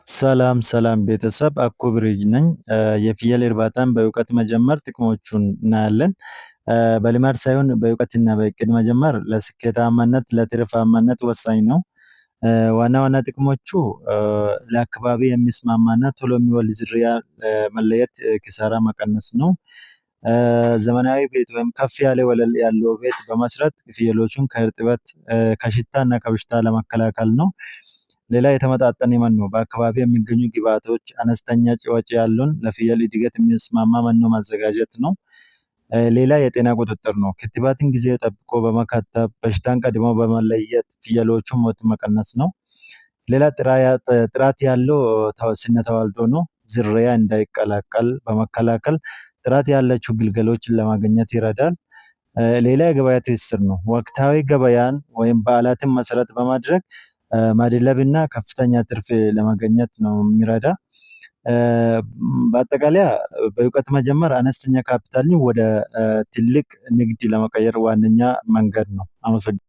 ሰላም ሰላም ቤተሰብ አኩብሬጅ ነኝ። የፍየል እርባታን በእውቀት መጀመር ጥቅሞቹን እናያለን። በልማድ ሳይሆን በእውቀትና በእቅድ መጀመር ለስኬታማነት ለትርፋማነት ወሳኝ ነው። ዋና ዋና ጥቅሞቹ ለአካባቢ የሚስማማና ቶሎ የሚወልድ ዝርያ መለየት ኪሳራ መቀነስ ነው። ዘመናዊ ቤት ወይም ከፍ ያለ ወለል ያለው ቤት በመስራት ፍየሎቹን ከእርጥበት ከሽታና ከበሽታ ለመከላከል ነው። ሌላ የተመጣጠነ መኖ በአካባቢ የሚገኙ ግብዓቶች አነስተኛ ወጪ ያለውን ለፍየል እድገት የሚስማማ መኖ ማዘጋጀት ነው። ሌላ የጤና ቁጥጥር ነው። ክትባትን ጊዜ ጠብቆ በመከተብ በሽታን ቀድሞ በመለየት ፍየሎቹን ሞት መቀነስ ነው። ሌላ ጥራት ያለው ስነ ተዋልዶ ነው። ዝርያ እንዳይቀላቀል በመከላከል ጥራት ያላቸው ግልገሎችን ለማግኘት ይረዳል። ሌላ የገበያ ትስስር ነው። ወቅታዊ ገበያን ወይም በዓላትን መሰረት በማድረግ ማድለብና ከፍተኛ ትርፍ ለማግኘት ነው የሚረዳ። በአጠቃላይ በእውቀት መጀመር አነስተኛ ካፒታልን ወደ ትልቅ ንግድ ለመቀየር ዋነኛ መንገድ ነው። አመሰግናለሁ።